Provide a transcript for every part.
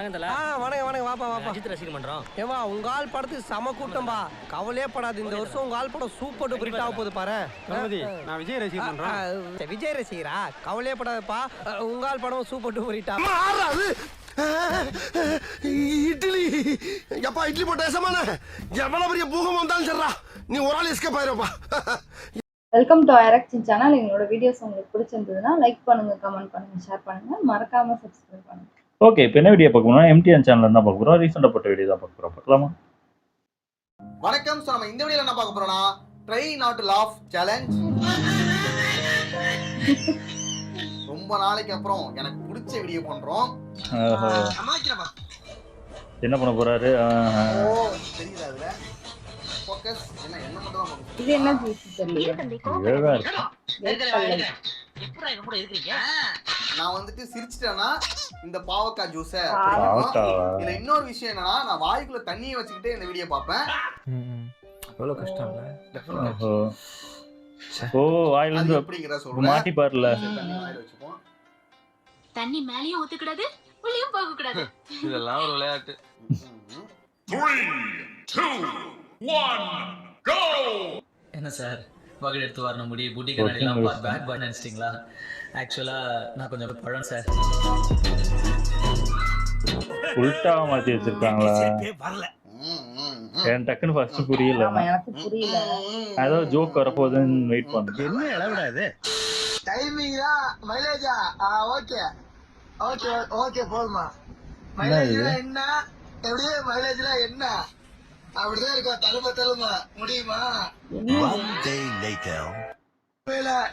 வணக்கம் தல. வணக்கம் வாப்பா அஜித் ரசிகர் மன்றம். ஏவா உங்க ஆள் படத்துக்கு சம கூட்டம்பா. கவலையே படாது, இந்த வருஷம் உங்க ஆள் படம் சூப்பர் டூப்பர் ஹிட் ஆக போகுது பாரு. நான் விஜய் ரசிகர் பண்றேன். விஜய் ரசிகரா? கவலையே படாதப்பா, உங்க ஆள் படம் சூப்பர் டூப்பர் ஹிட் ஆகும். இட்லி எப்பா, இட்லி போட்ட சமான எவ்வளவு பெரிய பூகம் வந்தாலும் சரிடா, நீ ஒரு ஆள் எஸ்கேப் ஆயிருப்பா. வெல்கம் டு ஐரக்ஷன் சேனல். எங்களோட வீடியோஸ் உங்களுக்கு பிடிச்சிருந்ததுன்னா லைக் பண்ணுங்க, கமெண்ட் பண்ணுங்க, ஷேர் பண்ணுங்க, மறக்காம சப்ஸ்கிரைப் பண்ணுங்க. ஓகே, இப்போ என்ன வீடியோ பார்க்கணும்னா எம்டிஎன் சேனல் தான் பார்க்க போகிறோம். ரீசெண்டாக போட்ட வீடியோ தான் பார்க்க போகிறோம். பார்க்கலாமா? வணக்கம். ஸோ நம்ம இந்த வீடியோவில் என்ன பார்க்க போறோம்னா try not to laugh challenge. ரொம்ப நாளைக்கு அப்புறம் எனக்கு பிடிச்ச வீடியோ பண்றோம். என்ன பண்ண போறாரு? தெரியுதா அதுல ஃபோக்கஸ் என்ன மட்டும் தான் பண்ணுங்க. இது என்ன ஜூஸ் தெரியல. நான் வந்துட்டு சிரிச்சிட்டேன்னா இந்த பாவக்காய் ஜூஸ. இதுல இன்னொரு விஷயம் என்னன்னா, நான் வாய்க்குள்ள தண்ணியை வச்சுக்கிட்டே இந்த வீடியோ பார்ப்பேன். எவ்வளவு கஷ்டம் இல்ல? ஓ, வாயில இருந்து எப்படிங்கற சொல்றேன். மாட்டி பாருல. தண்ணி வாயில வச்சுப்போம். தண்ணி மேலயும் ஊத்த கூடாது, உள்ளேயும் போக கூடாது. இதெல்லாம் ஒரு விளையாட்டு. 3 2 1 go. என்ன சார் பக்கெட் எடுத்து வரணும், முடி புட்டி கண்ணாடிலாம் பேக் பாய் நினைச்சிட்டீங்களா? ஆக்சுவலா நான் கொஞ்சம் பழம் சார். உல்டாவா மாத்தி வச்சிருக்காங்களா? எனக்கு டக்குன்னு ஃபர்ஸ்ட் புரியல. ஆமா, எனக்கு புரியல. ஏதோ ஜோக் வரப்போகுதுன்னு வெயிட் பண்ணுறேன். என்ன இளவிடா இது? டைமிங்கா மைலேஜா? ஓகே ஓகே ஓகே போதுமா? மைலேஜ்ல என்ன எப்படியே மைலேஜ்ல என்ன அப்படிதான் இருக்கும். தழுமா முடியுமா?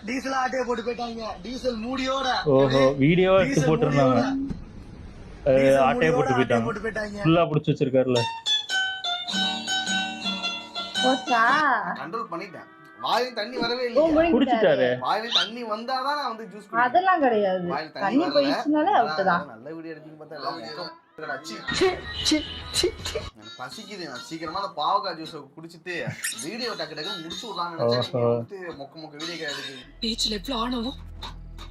டீசல் ஆட்டையை போட்டு போயிட்டாங்க. டீசல் மூடியோட. ஓஹோ, வீடியோ எடுத்து போட்டிருந்தாங்க. ஆட்டையை போட்டு போயிட்டாங்க. ஃபுல்லா பிடிச்சி வச்சிருக்காருல. போச்சா? கண்ட்ரோல் பண்ணிட்டேன். வாயில தண்ணி வரவே இல்ல. குடிச்சிட்டாரு. வாயில தண்ணி வந்தாதான் நான் வந்து ஜூஸ் குடிப்பேன். அதெல்லாம் கிடையாது. வாயில தண்ணி போயிடுச்சுனாலே அவுட்தான். நல்ல வீடியோ எடுத்தீங்க பார்த்தா எல்லாம் பசிக்குது. நான் சீக்கிரமா அந்த பாவக்காய் ஜூஸ் குடிச்சிட்டு வீடியோ டக்கு டக்கு முடிச்சு விடலாம்னு மொக்க வீடியோ எடுக்கு. பேச்சுல எவ்வளவு ஆணவம்.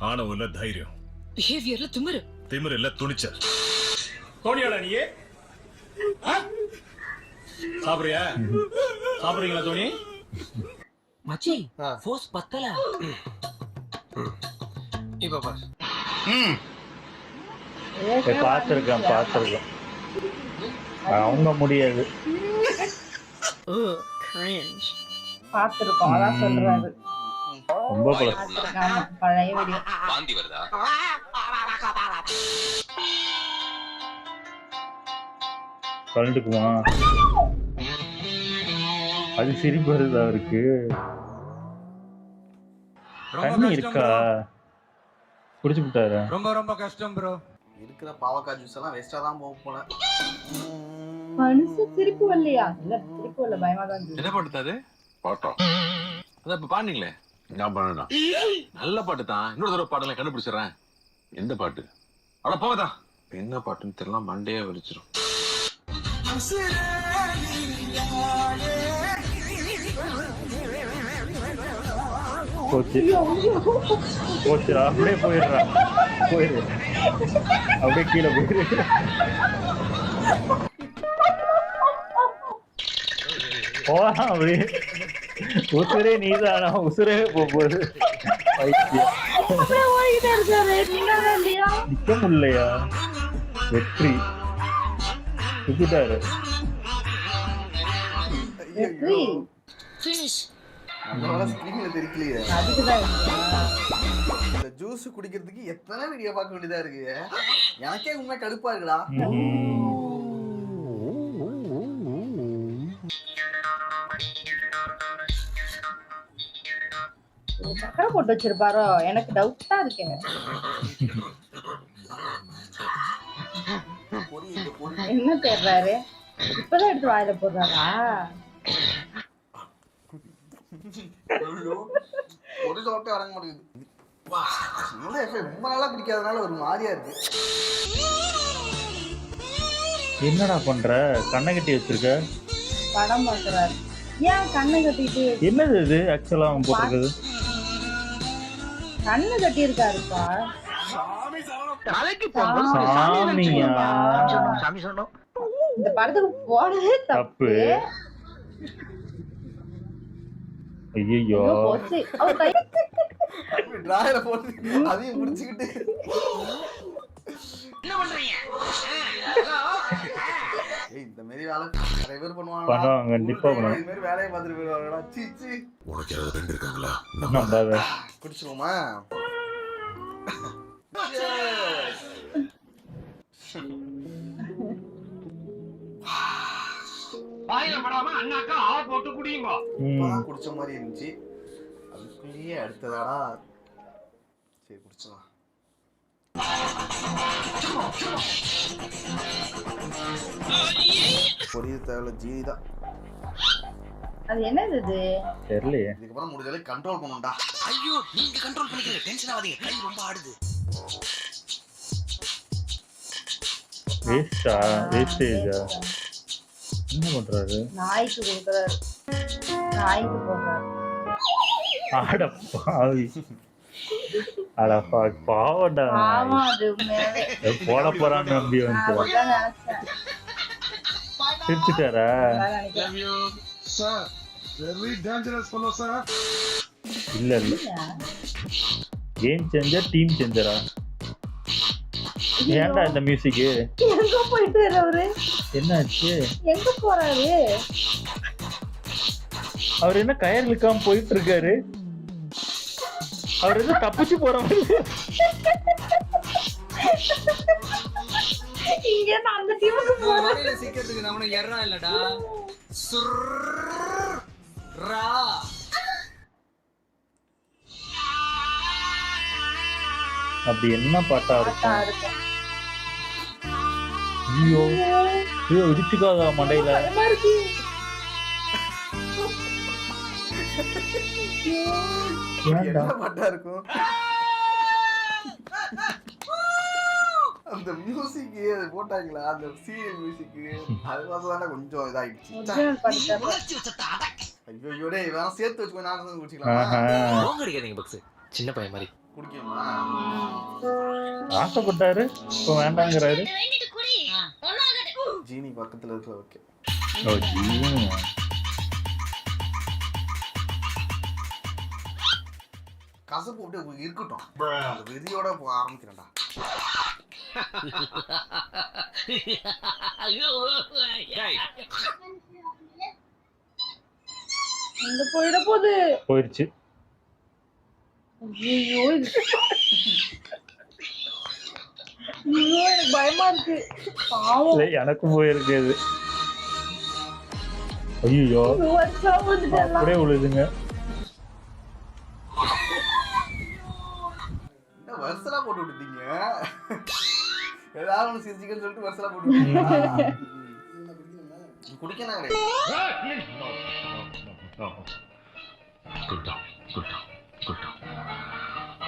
ஆணவம் இல்ல தைரியம், பிஹேவியர்ல திமிரு. திமிரு இல்ல துணிச்சல். தோனியாடா நீ? சாப்பிடுறியா? சாப்பிடுறீங்களா தோனி? மச்சி ஃபோர்ஸ் பத்தல. இப்ப பாரு. பார்த்துருக்கேன். அவங்க முடியாது. பாத்துருக்கோம், அதான் சொல்றாரு. ரொம்ப பழைய வீடியோ. வாந்தி வருதா? கலந்துக்குமா? அது சிரிப்பு வருதா இருக்கு? தண்ணி இருக்கா? குடிச்சு விட்டாரு. ரொம்ப ரொம்ப கஷ்டம் ப்ரோ. இருக்கிற பாவக்காய் ஜூஸ் எல்லாம் வேஸ்டா தான் போல. மனசு சிரிப்பு வரலையா? இல்ல சிரிப்பு வரல, பயமா தான் இருந்துச்சு. என்ன பாட்டு அது? பாட்டா? அதான் இப்ப பாடுனீங்களே. நான் பாடுனா நல்ல பாட்டு தான். இன்னொரு தடவை பாடலாம், கண்டுபிடிச்சிடுறேன். எந்த பாட்டு? அட போகதா, என்ன பாட்டுன்னு தெரியல, மண்டையே வலிச்சிடும். போச்சு, அப்படியே போயிடுறான். அப்படியே கீழே போயிடு. போறான் அப்படியே. உசுரே நீதானா? உசுரே போகுது. நிக்க முடியலையா? வெற்றி சுத்திட்டாரு. இந்த ஜூஸ் குடிக்கிறதுக்கு எத்தனை வீடியோ பார்க்க வேண்டியதா இருக்கு. எனக்கே உண்மை கடுப்பா இருக்குடா. சக்கரை போட்டு வச்சிருப்பாரோ? எனக்கு டவுட்டா இருக்கேன். என்ன தேடுறாரு? இப்பதான் எடுத்து வாயில போடுறாரா? ஒரு சோட்டே வர மாட்டேங்குது. ரொம்ப நாளா பிடிக்காதனால ஒரு மாதிரியா இருக்கு. என்னடா பண்ற? கண்ணை கட்டி வச்சிருக்க. படம் பாக்குறாரு. ஏன் கண்ணை கட்டிட்டு? என்னது இது? ஆக்சுவலா அவன் போட்டுருக்குது கண்ணு கட்டி இருக்காருப்பா. சாமியா இந்த படத்துக்கு போனதே தப்பு. ஐயோ ஐயோ, போச்சு. அவர் கை டிராயரை போட்டு அதையும் முடிச்சுக்கிட்டு இந்த மாதிரி வேலை நிறைய பேர் பண்ணுவாங்க, கண்டிப்பா பண்ணுவாங்க. இது மாதிரி வேலையை பார்த்துட்டு போயிடுவாங்கடா. சீ உனக்கு யாராவது ஃப்ரெண்ட் இருக்காங்களா? நம்பாத. குடிச்சிருவோமா? குடிச்ச மாதிரி இருந்துச்சு. அதுக்குள்ளேயே அடுத்ததாடா. சரி குடிச்சலாம். பொரிய தேவையில்ல ஜீனி தான். அது என்னது இது? தெரியலையே. இதுக்கப்புறம் முடிஞ்ச அளவுக்கு கண்ட்ரோல் பண்ணும்டா. ஐயோ நீங்க கண்ட்ரோல் பண்ணிக்கிறீங்க, டென்ஷன் ஆகாதீங்க, கை ரொம்ப ஆடுது. வேஸ்டேஜா என்ன பண்றாரு? நாய்க்கு கொடுக்குறாரு, நாய்க்கு போடுறாரு. ஆட பாவி, அட பாவடா. ஆமா, அது உண்மையாவே போட போறான்னு நம்பி வந்து அப்படிதான் நினைச்சேன். சிரிச்சுட்டாரா? அதான் நினைக்கிறேன். இல்ல இல்ல, கேம் சேஞ்சர், டீம் சேஞ்சரா? ஏன்டா இந்த மியூசிக்? எங்க போயிட்டு அவரு? என்னாச்சு? எங்க போறாரு? அவர் என்ன கயர் இழுக்காம போயிட்டு இருக்காரு? அவர் என்ன தப்பிச்சு போற மாதிரி? இங்க அந்த டீமுக்கு போறாரு. சீக்கிரத்துக்கு நம்ம எறா இல்லடா. சுர்ரா அப்படி என்ன பாட்டா இருக்கும்? இருக்கும். ஐயோ ஐயோ, இடிச்சுக்காதா மண்டையில? பயமா இருக்கு. ஏன்டா? என்ன பாட்டா இருக்கும்? அந்த மியூசிக் அது போட்டாங்களா, அந்த சீரியல் மியூசிக் அதுதான் கொஞ்சம் இதாயிடுச்சு. ஒரிஜினல் பாட்டு. ஐயோ டேய், வேணா சேர்த்து வச்சு கொஞ்சம் நாள் குடிச்சிக்கலாம். போங்க அடிக்காதீங்க பக்ஸ், சின்ன பையன் மாதிரி. குடிக்கணுமா? ஆசைப்பட்டாரு, இப்போ வேண்டாங்கிறாரு. ஜீனி பக்கத்துல இருக்க. ஓகே ஓ ஜீனி. கசப்பு விட்டு இருக்கட்டும், அந்த வெறியோட ஆரம்பிக்கிறேன்டா. இந்த போயிட போகுது. போயிடுச்சு. ஐயோ, ஐயோ எனக்கு பயமா இருக்கு. பாவம், எனக்கும் போயிருக்கு அது. ஐயோ அப்படியே விழுதுங்க. வருஷலா போட்டு விட்டுட்டீங்க. ஏதாவது ஒன்று சிரிச்சிக்கன்னு சொல்லிட்டு வருஷலா போட்டு விட்டுட்டீங்க. குடிக்கணும்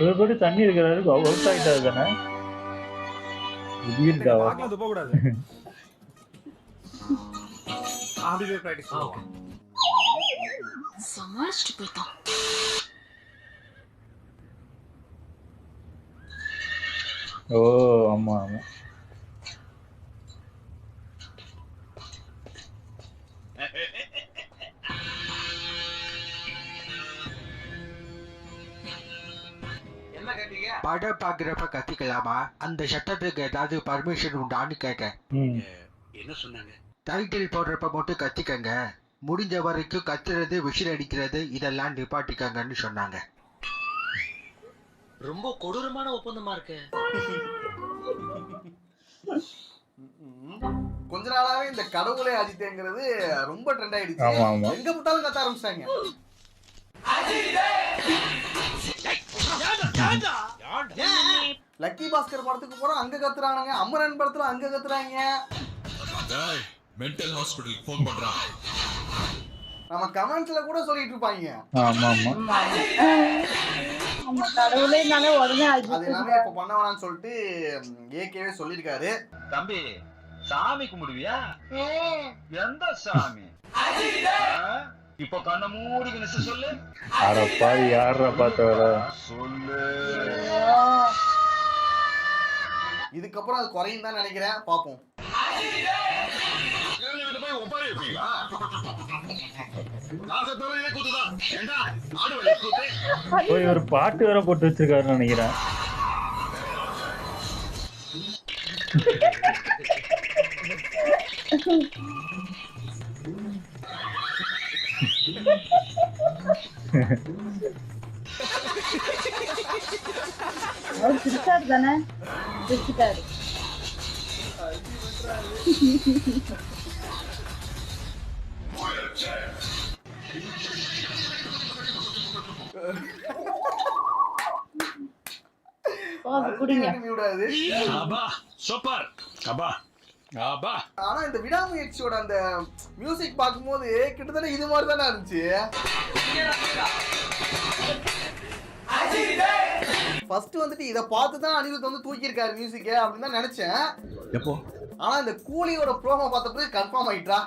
இவர் தண்ணி இருக்கிறாரு, அவுட் ஆகிட்டாரு தானே? சமாளிச்சுட்டு போயிட்டான். ஓ ஆமா ஆமா. படம் பாக்குறப்ப கத்திக்கலாமா? அந்த சட்டத்துக்கு ஏதாவது பர்மிஷன் உண்டான்னு கேட்டேன். என்ன சொன்னாங்க? டைட்டில் போடுறப்ப மட்டும் கத்திக்கங்க, முடிஞ்ச வரைக்கும் கத்துறது, விசில் அடிக்கிறது இதெல்லாம் நிப்பாட்டிக்கங்கன்னு சொன்னாங்க. ரொம்ப கொடூரமான ஒப்பந்தமா இருக்கு. கொஞ்ச நாளாவே இந்த கடவுளே அஜித்தேங்கிறது ரொம்ப ட்ரெண்ட் ஆயிடுச்சு. எங்க பார்த்தாலும் கத்த ஆரம்பிச்சாங்க. லக்கி பாஸ்கர் படத்துக்கு போறோம், அங்க கத்துறானுங்க. அமரன் படத்துல அங்க கத்துறாங்க. மென்டல் ஹாஸ்பிடல் ஃபோன் பண்றான். நம்ம கமெண்ட்ஸ்ல கூட சொல்லிட்டு இருப்பாங்க. ஆமா ஆமா. நம்ம கடவுளேனாலே உடனே அது எல்லாமே இப்ப பண்ண வேணாம்னு சொல்லிட்டு ஏகேவே சொல்லிருக்காரு. தம்பி சாமி கும்பிடுவியா? எந்த சாமி? இப்ப கண்ண மூடி சொல்லு. அட பாவி, யாரா பார்த்தவரா? சொல்லு. இதுக்கப்புறம் அது குறையும் தான் நினைக்கிறேன், பாப்போம். போய் ஒப்பாரி வைப்பீங்களா? போய் ஒரு பாட்டு வேற போட்டு வச்சிருக்காருன்னு நினைக்கிறேன். அவர் சிரிச்சாரு தானே, சிரிச்சிட்டாரு. குடிங்க. சூப்பர். ஆனா இந்த விடாமுயற்சியோட அந்த மியூசிக் பார்க்கும்போது கிட்டத்தட்ட இது மாதிரி தானே இருந்துச்சு. ஃபர்ஸ்ட் வந்துட்டு இதை பார்த்து தான் அனிருத் வந்து தூக்கியிருக்காரு மியூசிக்கை அப்படின்னு தான் நினைச்சேன். எப்போ? ஆனா இந்த கூலியோட ப்ரோமோ பார்த்த பிறகு கன்ஃபார்ம் ஆயிட்டா.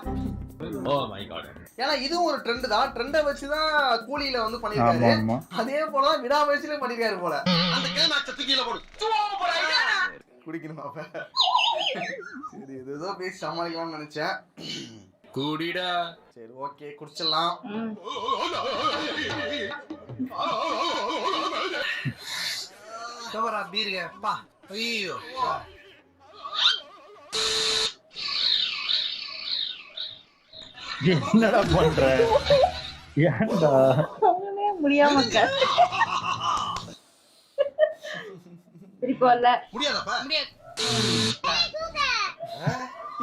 Oh my god. ஏன்னா இதுவும் ஒரு ட்ரெண்ட் தான். ட்ரெண்டை வச்சுதான் கூலியில வந்து பண்ணிருக்காரு. அதே போலதான் விடாமுயற்சியிலும் பண்ணிருக்காரு போல. அந்த கேமாக்ஸ் தூக்கில போடு. குடிக்கணுமா அப்ப? சரி ஏதோ பேசி சமாளிக்கலாம்னு நினைச்சேன். குடிடா. சரி ஓகே குடிச்சிடலாம். தவறா பீருங்க பா. ஐயோ என்னடா பண்ற? ஏன்டா முடியாம திருப்பி முடியாதப்பா. முடியாது.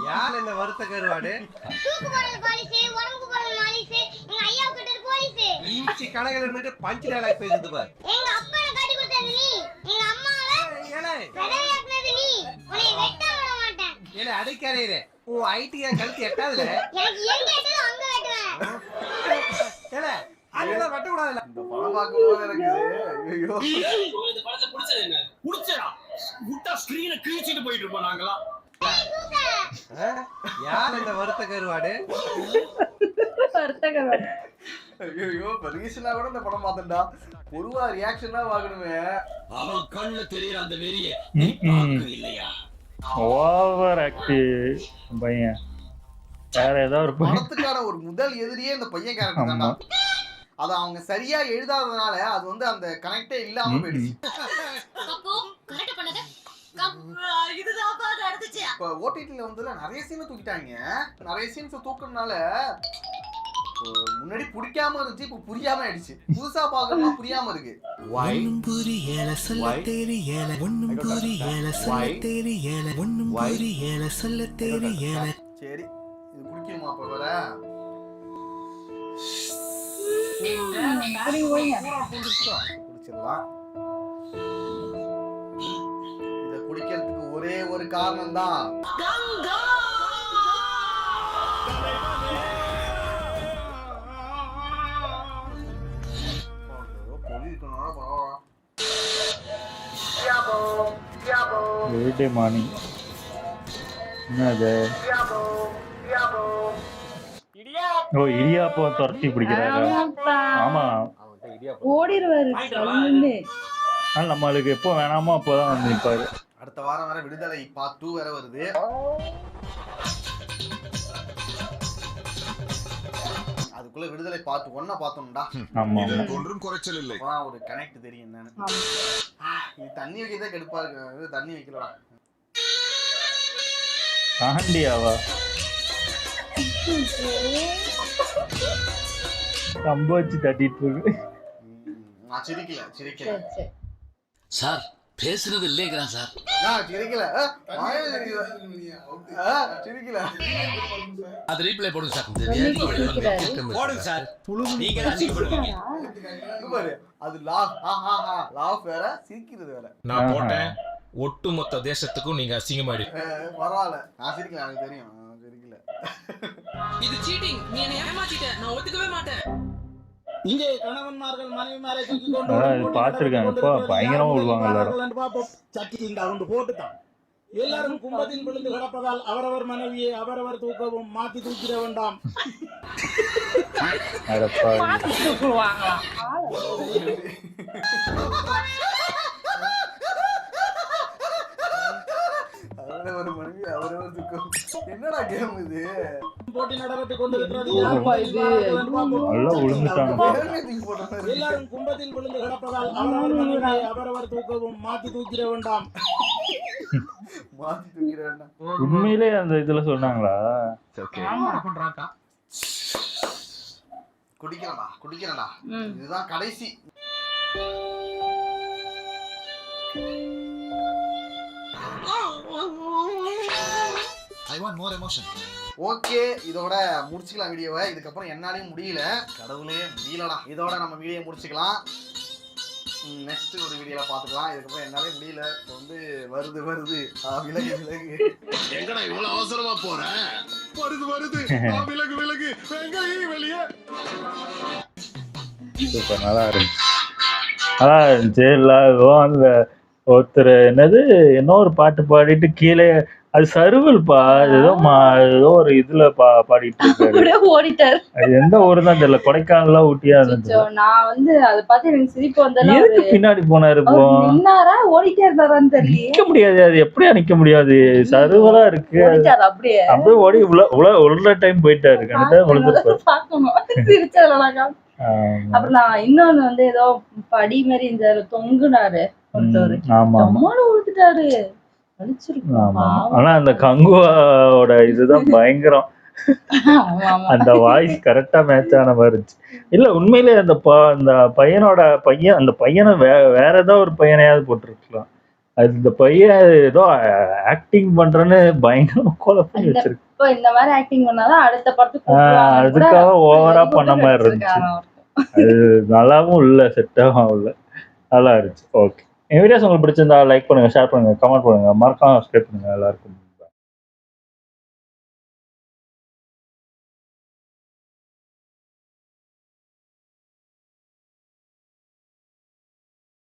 யார் இந்த வருத்த கருவாடு? இன்ச்சி கணக்கில் இருந்துட்டு பஞ்சு டயலாக் பேசுது பாரு. ஏன்னா அடிக்காரே உன் ஐடியா கழுத்து எட்டாதுல. அதெல்லாம் வெட்ட கூடாதுல்ல. இந்த படம் பார்க்கும்போது எனக்கு ஐயோ இந்த படத்தை பிடிச்சது என்ன? பிடிச்சா முட்டா ஸ்கிரீனை கிழிச்சிட்டு போயிட்டு இருப்போம் நாங்களாம். யார் இந்த வருத்த கருவாடு? ஐயோ ரீசனா கூட இந்த படம் பார்த்தேன்டா. பொதுவா ரியாக்ஷனா வாங்கணுமே. அவன் கண்ணுல தெரியற அந்த வெறிய இல்லையா? ஓவர் ஆக்டிவ் பையன். வேற ஏதாவது ஒரு படத்துக்கான ஒரு முதல் எதிரியே இந்த பையன் கேரக்டர் தான்டா. அத அவங்க சரியா எழுதாதனால அது வந்து அந்த கனெக்டே இல்லாம போயிடுச்சு. அப்போ கரெக்ட் பண்ணது இதுதான் பாக்க நடந்துச்சு. இப்ப ஓடிடில வந்து நிறைய சீன் தூக்கிட்டாங்க. நிறைய சீன்ஸ் தூக்குறதுனால முன்னாடி பிடிக்காம இருந்துச்சு, இப்ப புரியாம ஆயிடுச்சு. புதுசா பாக்கணும்னா புரியாம இருக்கு. ஒண்ணும் புரியல சொல்ல தெரியல, ஒண்ணும் புரியல சொல்ல தெரியல, ஒண்ணும் புரியல சொல்ல தெரியல. சரி இது குடிக்கணுமா அப்ப வேற? குடிச்சிடலாம். இத குடிக்கிறதுக்கு ஒரே ஒரு காரணம் தான். Everyday morning. என்னது? ஓ இடியாப்பம் துரத்தி பிடிக்கிறாரு. ஆமா ஓடிடுவாரு. நம்மளுக்கு எப்போ வேணாமோ அப்போதான் வந்து நிற்பாரு. அடுத்த வாரம் வேற விடுதலை பார்ட் 2 வேற வருது. அதுக்குள்ள விடுதலை பார்ட் 1 பார்த்தோம்டா. ஆமா ஒன்றும் குறைச்சல் இல்லை. ஒரு கனெக்ட் தெரியும் என்னன்னு. இது தண்ணி வைக்கதே கடுப்பா இருக்கு. தண்ணி வைக்கலடா. ஆண்டியாவா கம்ப வச்சு தட்டிட்டு இருக்கு. நான் சிரிக்கல சார் பேசுறது இல்லைங்கிறான் சார். சிரிக்கல சிரிக்கல. அது ரீப்ளே போடுங்க சார். போடுங்க சார். நீங்க பாரு அது லாஃப் வேற சிரிக்கிறது வேற. நான் போட்டேன். ஒட்டுமொத்த தேசத்துக்கும் நீங்க அசிங்கமாடி. பரவாயில்ல நான் சிரிக்கல, எனக்கு தெரியும் சிரிக்கல. இது சீட்டிங். நீ என்னை ஏமாத்திட்ட. நான் ஒத்துக்கவே மாட்டேன். இங்கே கணவன்மார்கள் மனைவிமாரை தூக்கி கொண்டு பாத்துருக்காங்க. இப்போ பயங்கரமா விடுவாங்க எல்லாரும். சட்டி இந்த அவங்க போட்டுட்டான். எல்லாரும் கும்பத்தின் விழுந்து கிடப்பதால் அவரவர் மனைவியை அவரவர் தூக்கவும் மாத்தி தூக்கிட வேண்டாம். அவரவர் மனைவி அவரவர் துக்கம். என்னடா கேம் இது? போட்டி நடைபெற்றுக் கொண்டிருக்கிறது. ஆமா, இது நல்லா விழுந்துட்டாங்க. வேணுமே தூக்கி போட்ட மாதிரி இருக்கு. எல்லாரும் கும்பத்தில் விழுந்து கிடப்பதால் அவரவர் மனைவியை அவரவர் தூக்கவும் மாத்தி தூக்கிட வேண்டாம். மாத்தி தூக்கிட வேண்டாம். உண்மையிலே அந்த இதுல சொன்னாங்களா? குடிக்கிறடா ம். இதுதான் கடைசி. ஓகே, இதோட முடிச்சுக்கலாம் வீடியோவை. இதுக்கப்புறம் என்னாலையும் முடியல, கடவுளே முடியலடா. இதோட நம்ம வீடியோ முடிச்சுக்கலாம். நெக்ஸ்ட் ஒரு வீடியோல பாத்துக்கலாம். இதுக்கப்புறம் என்னாலே முடியல. இப்போ வந்து வருது விலகு எங்கடா இவ்வளவு அவசரமா போற? வருது விலகு வெளியே. சூப்பர், நல்லா இருந்துச்சு. நல்லா இருந்துச்சு. எல்லாரும் அந்த ஒருத்தர் என்னது இன்னொரு பாட்டு பாடிட்டு கீழே, அது சருவல்பா, ஏதோ ஒரு இதுல பாடிட்டு இருக்காரு. அப்படியே ஓடிட்டாரு. அது எந்த ஊரு தான் தெரியல, கொடைக்கானலா ஊட்டியா இருந்துச்சு. அச்சோ, நான் வந்து அதை பார்த்து எனக்கு சிரிப்பு வந்தாலும் எதுக்கு பின்னாடி போனாரு இப்போ? நின்னாரா ஓடிட்டே இருந்தாரான்னு தெரியல. நிக்க முடியாது, அது எப்படியா நிக்க முடியாது? சருவலா இருக்கு. ஓடிட்டாரு அப்படியே. அப்படியே ஓடி உள்ள டைம் போயிட்டாரு. கண்டிப்பா விழுந்துருப்பாரு. பார்க்கணும் சிரிச்சதுல நான். அப்புறம் நான் இன்னொன்னு வந்து ஏதோ படி மாதிரி இந்த தொங்குனாரு ஒருத்தவரு. ஆமா அம்மானு விழுந்துட்டாரு. ஆமா. ஆனா அந்த கங்குவாவோட இதுதான் பயங்கரம். அந்த வாய்ஸ் கரெக்டா மேட்ச் ஆன மாதிரி இருந்துச்சு. இல்ல உண்மையிலே அந்த அந்த பையனை வேற ஏதோ ஒரு பையனையாவது போட்டிருக்கலாம். அது இந்த பையன் ஏதோ ஆக்டிங் பண்றேன்னு பயங்கரமா குழப்பம் வச்சிருக்கு. இப்ப இந்த மாதிரி ஆக்டிங் பண்ணாதான் அடுத்த படத்துக்கு அதுக்காக ஓவரா பண்ண மாதிரி இருந்துச்சு. அது நல்லாவும் இல்ல, செட்டாகவும் இல்ல, நல்லா இருந்துச்சு. ஓகே, என் வீடியோஸ் உங்களுக்கு பிடிச்சிருந்தா லைக் பண்ணுங்க, ஷேர் பண்ணுங்க, கமெண்ட் பண்ணுங்க, மறக்காம சப்ஸ்கிரைப் பண்ணுங்க. எல்லாருக்கும்